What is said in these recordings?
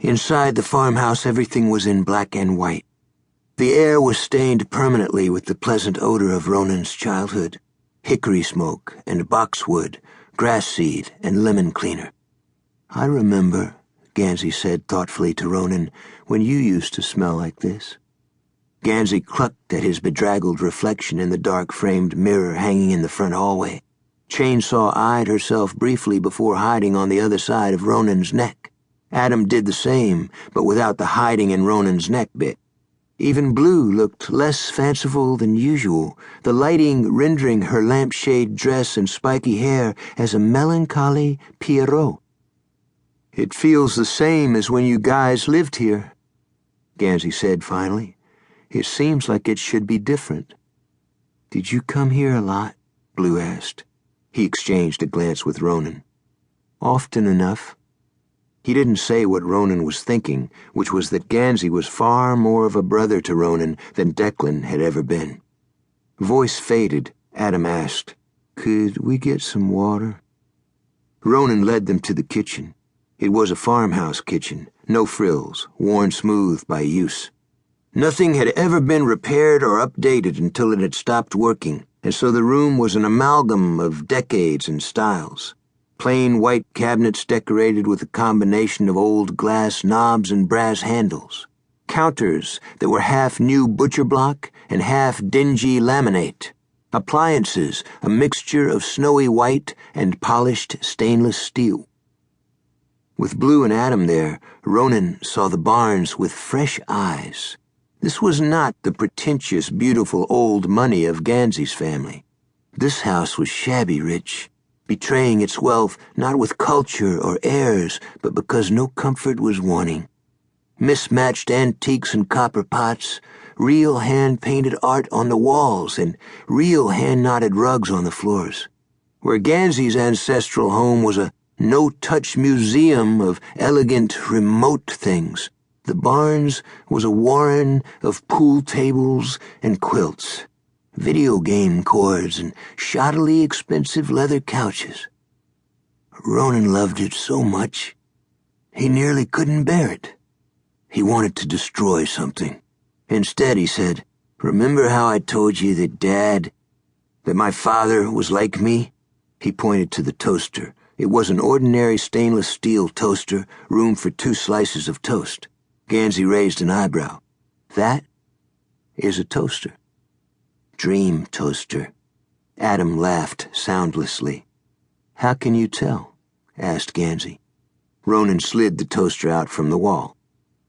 Inside the farmhouse, everything was in black and white. The air was stained permanently with the pleasant odor of Ronan's childhood: hickory smoke and boxwood, grass seed and lemon cleaner. "I remember," Gansey said thoughtfully to Ronan, "when you used to smell like this." Gansey clucked at his bedraggled reflection in the dark-framed mirror hanging in the front hallway. Chainsaw eyed herself briefly before hiding on the other side of Ronan's neck. Adam did the same, but without the hiding in Ronan's neck bit. Even Blue looked less fanciful than usual, the lighting rendering her lampshade dress and spiky hair as a melancholy Pierrot. "It feels the same as when you guys lived here," Gansey said finally. "It seems like it should be different." "Did you come here a lot?" Blue asked. He exchanged a glance with Ronan. "Often enough." He didn't say what Ronan was thinking, which was that Gansey was far more of a brother to Ronan than Declan had ever been. Voice faded, Adam asked, "Could we get some water?" Ronan led them to the kitchen. It was a farmhouse kitchen, no frills, worn smooth by use. Nothing had ever been repaired or updated until it had stopped working, and so the room was an amalgam of decades and styles. Plain white cabinets decorated with a combination of old glass knobs and brass handles. Counters that were half new butcher block and half dingy laminate. Appliances, a mixture of snowy white and polished stainless steel. With Blue and Adam there, Ronan saw the barns with fresh eyes. This was not the pretentious, beautiful old money of Gansey's family. This house was shabby rich, betraying its wealth not with culture or airs, but because no comfort was wanting. Mismatched antiques and copper pots, real hand-painted art on the walls, and real hand-knotted rugs on the floors. Where Gansey's ancestral home was a no-touch museum of elegant, remote things, the barns was a warren of pool tables and quilts, video game cords and shoddily expensive leather couches. Ronan loved it so much, he nearly couldn't bear it. He wanted to destroy something. Instead, he said, "Remember how I told you that my father was like me?" He pointed to the toaster. It was an ordinary stainless steel toaster, room for 2 slices of toast. Gansey raised an eyebrow. "That is a toaster." "Dream toaster." Adam laughed soundlessly. "How can you tell?" asked Gansey. Ronan slid the toaster out from the wall.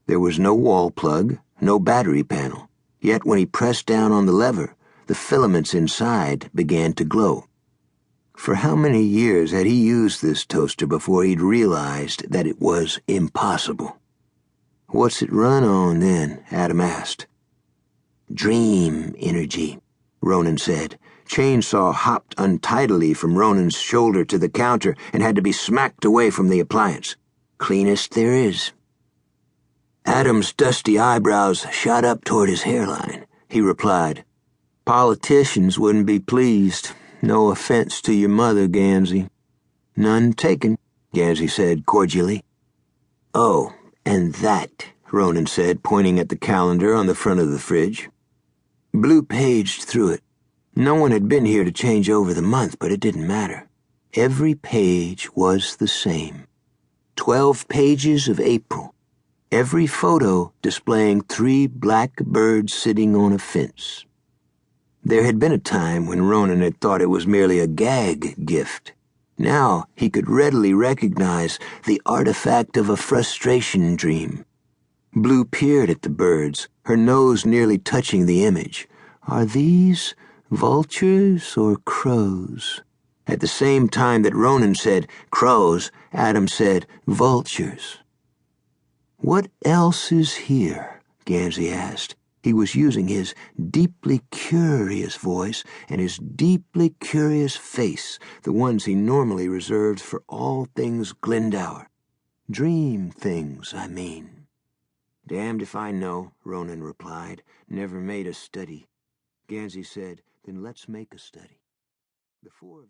There was no wall plug, no battery panel, yet when he pressed down on the lever, the filaments inside began to glow. For how many years had he used this toaster before he'd realized that it was impossible? "What's it run on, then?" Adam asked. "Dream energy," Ronan said. Chainsaw hopped untidily from Ronan's shoulder to the counter and had to be smacked away from the appliance. "Cleanest there is." Adam's dusty eyebrows shot up toward his hairline. He replied, "Politicians wouldn't be pleased. No offense to your mother, Gansey." "None taken," Gansey said cordially. "Oh, and that," Ronan said, pointing at the calendar on the front of the fridge. Blue paged through it. No one had been here to change over the month, but it didn't matter. Every page was the same. 12 pages of April. Every photo displaying 3 black birds sitting on a fence. There had been a time when Ronan had thought it was merely a gag gift. Now he could readily recognize the artifact of a frustration dream. Blue peered at the birds, her nose nearly touching the image. "Are these vultures or crows?" At the same time that Ronan said crows, Adam said vultures. "What else is here?" Gansey asked. He was using his deeply curious voice and his deeply curious face, the ones he normally reserved for all things Glendower. "Dream things, I mean." "Damned if I know," Ronan replied. "Never made a study." Gansey said, "Then let's make a study." The 4 of them